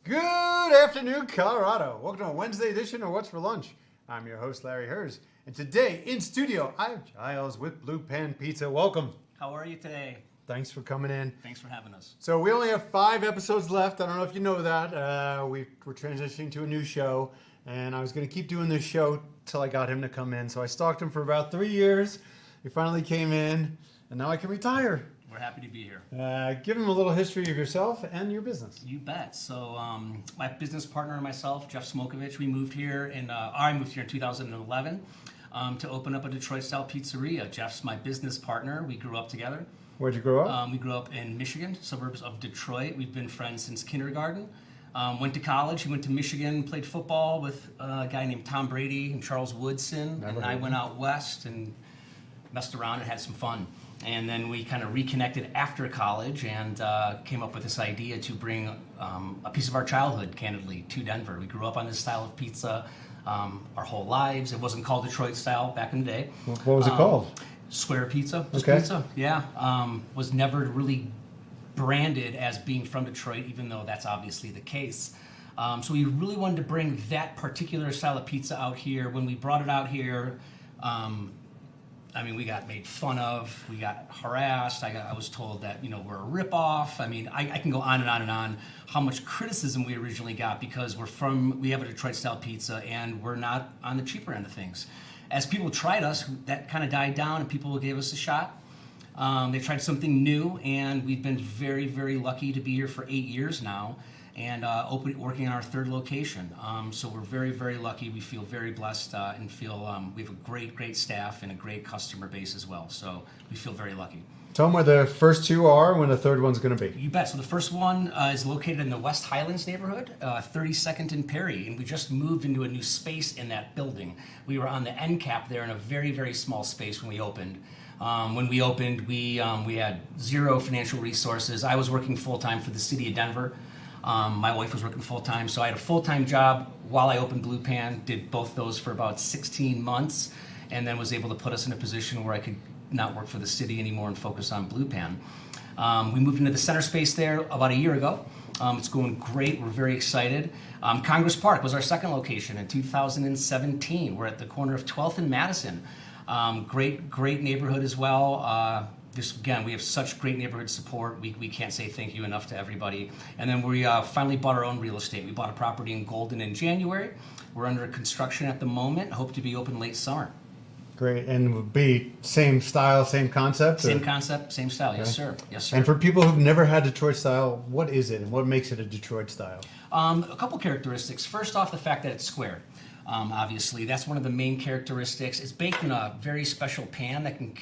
Good afternoon, Colorado. Welcome to a Wednesday edition of What's for Lunch. I'm your host, Larry Hers. And today in studio, I have Giles with Blue Pan Pizza. Welcome. How are you today? Thanks for coming in. Thanks for having us. So we only have 5 episodes left. I don't know if you know that. We're transitioning to a new show. And I was going to keep doing this show till I got him to come in. So I stalked him for about 3 years. He finally came in. And now I can retire. We're happy to be here. Give him a little history of yourself and your business. You bet. So my business partner and myself, Jeff Smokovich, we moved here I moved here in 2011 to open up a Detroit-style pizzeria. Jeff's my business partner. We grew up together. Where'd you grow up? We grew up in Michigan, suburbs of Detroit. We've been friends since kindergarten. Went to college. He went to Michigan, played football with a guy named Tom Brady and Charles Woodson. And I went out west and messed around and had some fun. And then we kind of reconnected after college and came up with this idea to bring a piece of our childhood, candidly, to Denver. We grew up on this style of pizza our whole lives. It wasn't called Detroit style back in the day. What was it called? Square pizza. Just Okay. pizza. Yeah. Was never really branded as being from Detroit, even though that's obviously the case. So we really wanted to bring that particular style of pizza out here. When we brought it out here, we got made fun of, we got harassed, I was told that, we're a ripoff. I can go on and on and on how much criticism we originally got because we have a Detroit-style pizza and we're not on the cheaper end of things. As people tried us, that kind of died down and people gave us a shot. They tried something new and we've been very, very lucky to be here for 8 years now and working on our 3rd location. So we're very, very lucky. We feel very blessed and feel we have a great, great staff and a great customer base as well. So we feel very lucky. Tell them where the first 2 are and when the 3rd one's going to be. You bet. So the first one is located in the West Highlands neighborhood, 32nd and Perry, and we just moved into a new space in that building. We were on the end cap there in a very, very small space when we opened. We had 0 financial resources. I was working full-time for the city of Denver. My wife was working full-time, so I had a full-time job while I opened Blue Pan, did both those for about 16 months, and then was able to put us in a position where I could not work for the city anymore and focus on Blue Pan. We moved into the center space there about a year ago. It's going great. We're very excited. Congress Park was our 2nd location in 2017. We're at the corner of 12th and Madison. Great neighborhood as well. Again, we have such great neighborhood support. We can't say thank you enough to everybody. And then we finally bought our own real estate. We bought a property in Golden in January. We're under construction at the moment. Hope to be open late summer. Great. And would be same style, same concept? Same concept, same style. Okay. Yes, sir. Yes, sir. And for people who've never had Detroit style, what is it and what makes it a Detroit style? A couple characteristics. First off, the fact that it's square. Obviously, that's one of the main characteristics. It's baked in a very special pan that can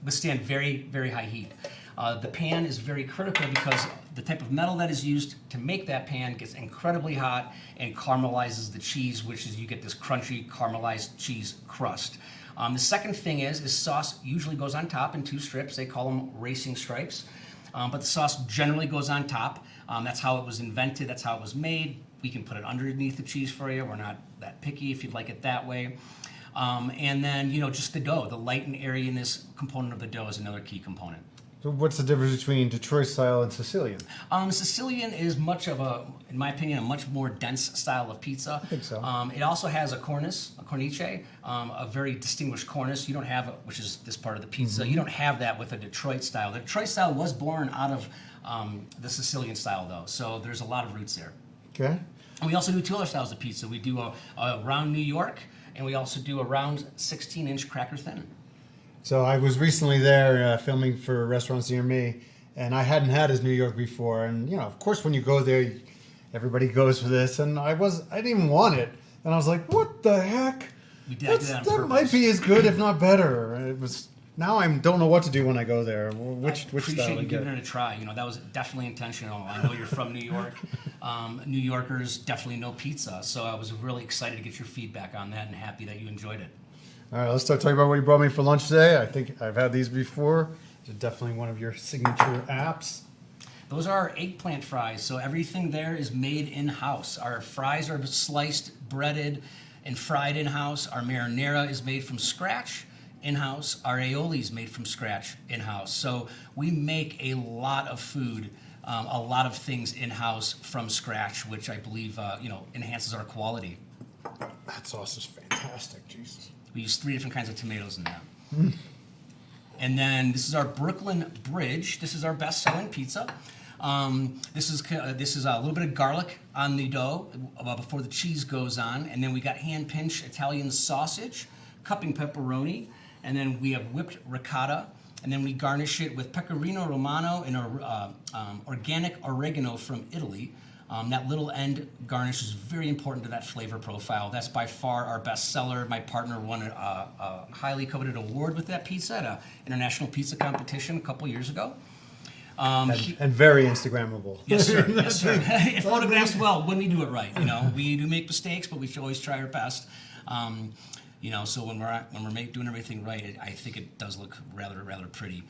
withstand very, very high heat. The pan is very critical because the type of metal that is used to make that pan gets incredibly hot and caramelizes the cheese, which is you get this crunchy caramelized cheese crust. The second thing is sauce usually goes on top in 2 strips. They call them racing stripes. But the sauce generally goes on top. That's how it was invented. That's how it was made. We can put it underneath the cheese for you. We're not that picky if you'd like it that way. And then, just the dough. The light and airiness component of the dough is another key component. So what's the difference between Detroit style and Sicilian? Sicilian is in my opinion, a much more dense style of pizza. I think so. It also has a cornice, a very distinguished cornice. You don't have, which is this part of the pizza. Mm-hmm. You don't have that with a Detroit style. The Detroit style was born out of the Sicilian style, though. So there's a lot of roots there. Okay. And we also do 2 other styles of pizza. We do a round New York, and we also do a round 16-inch cracker thin. So I was recently there filming for restaurants near me, and I hadn't had his New York before. And of course, when you go there, everybody goes for this, and I didn't even want it, and I was like, "What the heck? That might be as good, if not better." It was. Now I don't know what to do when I go there. Which style? I appreciate you giving it a try. That was definitely intentional. I know you're from New York. New Yorkers definitely know pizza, so I was really excited to get your feedback on that and happy that you enjoyed it. All right, let's start talking about what you brought me for lunch today. I think I've had these before. They're definitely one of your signature apps. Those are our eggplant fries, so everything there is made in-house. Our fries are sliced, breaded, and fried in-house. Our marinara is made from scratch in-house. Our aioli is made from scratch in-house. So we make a lot of food a lot of things in-house from scratch, which I believe enhances our quality. That sauce is fantastic, Jesus. We use 3 different kinds of tomatoes in that. And then this is our Brooklyn Bridge. This is our best-selling pizza. This is a little bit of garlic on the dough before the cheese goes on, and then we got hand-pinched Italian sausage, cupping pepperoni, and then we have whipped ricotta, and then we garnish it with pecorino romano and organic oregano from Italy. That little end garnish is very important to that flavor profile. That's by far our best seller. My partner won a highly coveted award with that pizza at an international pizza competition a couple years ago. And very Instagrammable. Yes, sir. Yes, sir. It photographs well when we do it right. We do make mistakes, but we should always try our best. So when we're doing everything right, I think it does look rather pretty.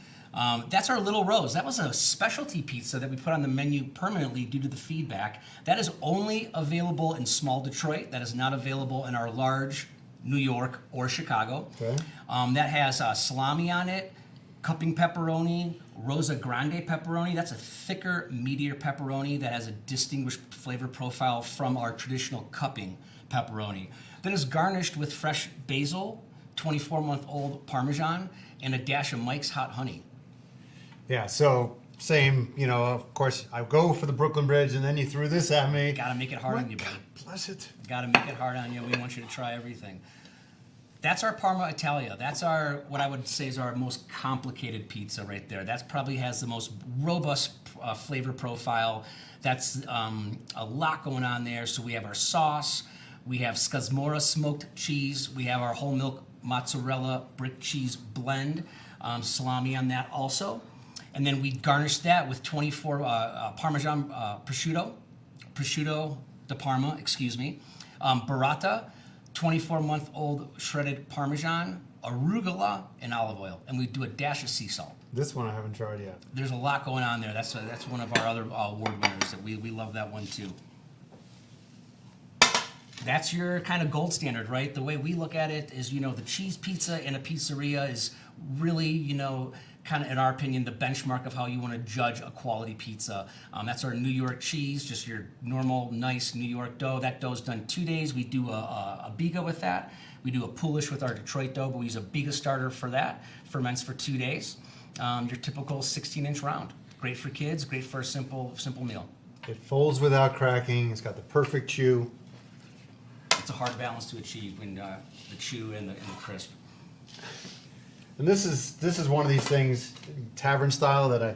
That's our Little Rose. That was a specialty pizza that we put on the menu permanently due to the feedback. That is only available in small Detroit. That is not available in our large New York or Chicago. Okay. That has salami on it, cupping pepperoni, Rosa Grande pepperoni. That's a thicker, meatier pepperoni that has a distinguished flavor profile from our traditional cupping pepperoni. Then it's garnished with fresh basil, 24-month-old Parmesan, and a dash of Mike's Hot Honey. Yeah, so same, of course, I go for the Brooklyn Bridge, and then you threw this at me. Gotta make it hard on you, buddy. Bless it. Gotta make it hard on you. We want you to try everything. That's our Parma Italia. That's what I would say is our most complicated pizza right there. That probably has the most robust flavor profile. That's a lot going on there. So we have our sauce. We have Scasmora smoked cheese. We have our whole milk mozzarella brick cheese blend. Salami on that also. And then we garnish that with 24 Parmesan prosciutto de Parma, burrata, 24-month-old shredded Parmesan, arugula, and olive oil. And we do a dash of sea salt. This one I haven't tried yet. There's a lot going on there. That's one of our other award winners. That we love that one too. That's your kind of gold standard, right? The way we look at it is, the cheese pizza in a pizzeria is really, kind of, in our opinion, the benchmark of how you want to judge a quality pizza. That's our New York cheese, just your normal, nice New York dough. That dough's done 2 days. We do a biga with that. We do a Polish with our Detroit dough, but we use a biga starter for that. Ferments for 2 days. Your typical 16-inch round. Great for kids, great for a simple meal. It folds without cracking. It's got the perfect chew. It's a hard balance to achieve when the chew and the crisp. And this is one of these things, tavern style, that I,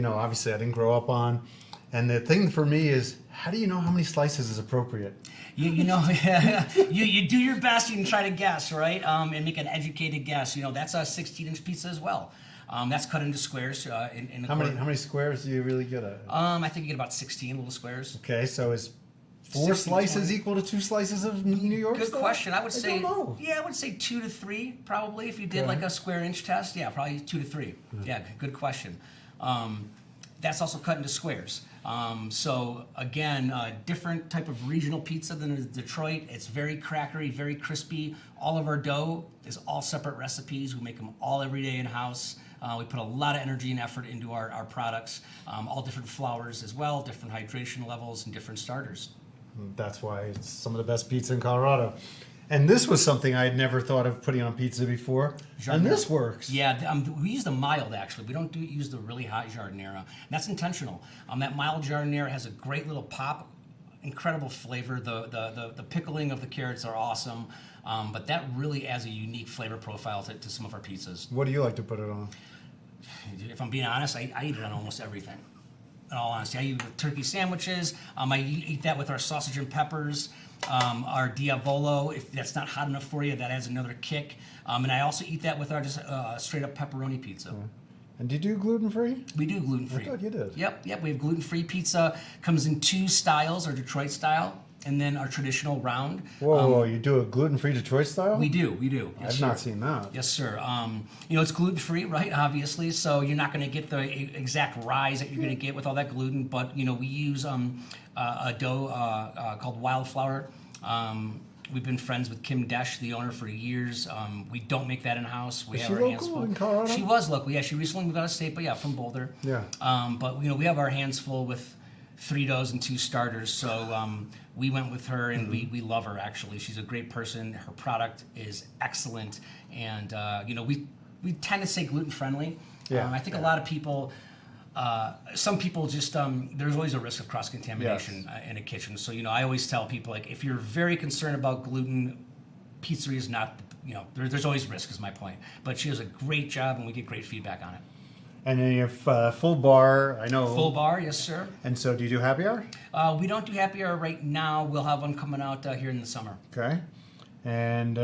obviously I didn't grow up on. And the thing for me is, how do you know how many slices is appropriate? You do your best. You can try to guess, right? And make an educated guess. That's a 16-inch pizza as well. That's cut into squares. How many squares do you really get at? I think you get about 16 little squares. Okay, so is 4 slices 20. equal to 2 slices of New York Good style? question. I would say, don't know. yeah, I would say 2 to 3 probably. If you did like a square inch test, yeah, probably 2 to 3. Yeah, good question. That's also cut into squares. So again, different type of regional pizza than Detroit. It's very crackery, very crispy. All of our dough is all separate recipes. We make them all every day in house. We put a lot of energy and effort into our products. All different flours as well, different hydration levels, and different starters. That's why it's some of the best pizza in Colorado. And this was something I had never thought of putting on pizza before. And this works. Yeah, we use the mild, actually. We don't use the really hot giardiniera. And that's intentional. That mild giardiniera has a great little pop, incredible flavor. The pickling of the carrots are awesome. But that really adds a unique flavor profile to some of our pizzas. What do you like to put it on? If I'm being honest, I eat it on almost everything. In all honesty, I eat it with turkey sandwiches. I eat that with our sausage and peppers. Our diavolo, if that's not hot enough for you, that adds another kick. And I also eat that with our just straight up pepperoni pizza. And do you do gluten-free? We do gluten-free. I thought you did. Yep. We have gluten-free pizza. Comes in 2 styles, our Detroit style, and then our traditional round. Whoa, you do a gluten-free Detroit style? We do. Yes, I've not seen that. Yes, sir. It's gluten-free, right, obviously, so you're not going to get the exact rise that you're going to get with all that gluten, but, we use a dough called Wildflower We've been friends with Kim Desch, the owner, for years. We don't make that in-house. We Is have she our hands local full. in Colorado? She was local. Yeah, she recently moved out of state, but yeah, from Boulder. Yeah. But we have our hands full with 3 doughs and 2 starters. So we went with her, and we love her. Actually, she's a great person. Her product is excellent, and we tend to say gluten friendly. Yeah. I think a lot of people. Some people just there's always a risk of cross contamination in a kitchen. So I always tell people, like, if you're very concerned about gluten, pizzeria is not. There's always risk, is my point. But she does a great job, and we get great feedback on it. And then you have full bar, I know. Full bar, yes, sir. And so do you do happy hour? We don't do happy hour right now. We'll have one coming out here in the summer. Okay. And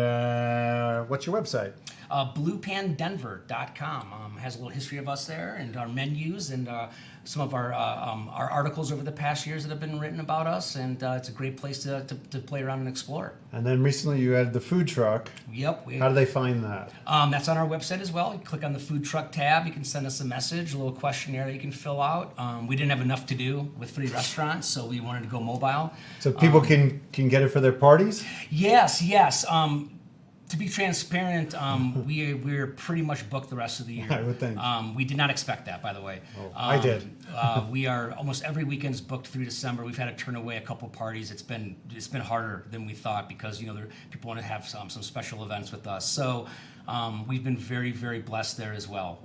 what's your website? BluePanDenver.com has a little history of us there, and our menus, and some of our articles over the past years that have been written about us, and it's a great place to play around and explore. And then recently you added the food truck. Yep. How do they find that? That's on our website as well. You click on the food truck tab. You can send us a message, a little questionnaire that you can fill out. We didn't have enough to do with 3 restaurants, so we wanted to go mobile. So people can get it for their parties? Yes. To be transparent, we're pretty much booked the rest of the year. I would think. We did not expect that, by the way. I did. We are almost every weekend's booked through December. We've had to turn away a couple parties. It's been harder than we thought, because people want to have some special events with us. So we've been very, very blessed there as well.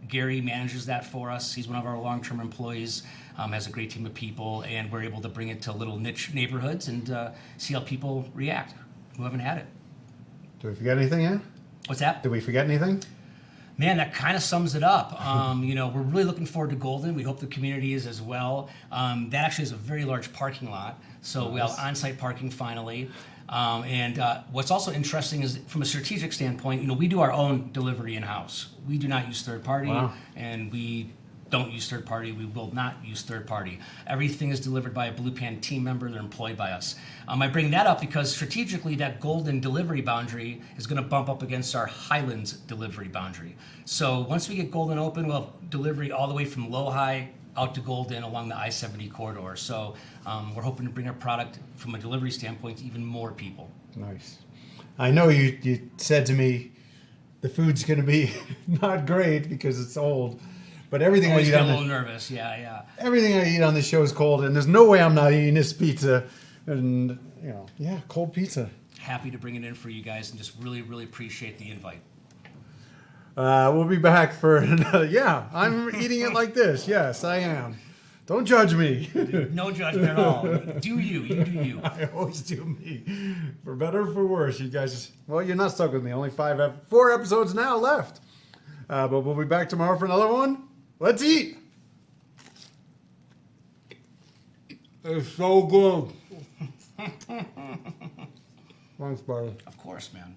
Gary manages that for us. He's one of our long-term employees. Has a great team of people, and we're able to bring it to little niche neighborhoods and see how people react who haven't had it. Did we forget anything yet? What's that? Did we forget anything? Man, that kind of sums it up. We're really looking forward to Golden. We hope the community is as well. That actually is a very large parking lot, so we have on-site parking finally. And what's also interesting is, from a strategic standpoint, we do our own delivery in-house. We do not use third party, and we don't use third party. We will not use third party. Everything is delivered by a Blue Pan team member. They're employed by us. I bring that up because strategically that Golden delivery boundary is going to bump up against our Highlands delivery boundary. So once we get Golden open, we'll have delivery all the way from Lodi out to Golden along the I-70 corridor. So we're hoping to bring our product from a delivery standpoint to even more people. Nice. I know you said to me the food's going to be not great because it's old. But everything I eat a little nervous, yeah. Everything I eat on this show is cold, and there's no way I'm not eating this pizza. And cold pizza. Happy to bring it in for you guys, and just really, really appreciate the invite. We'll be back for another. Yeah, I'm eating it like this. Yes, I am. Don't judge me. No judgment at all. Do you? You do you. I always do me. For better or for worse, you guys. Well, you're not stuck with me. Only 4 episodes now left. But we'll be back tomorrow for another one. Let's eat. It's so good. Thanks, buddy. Of course, man.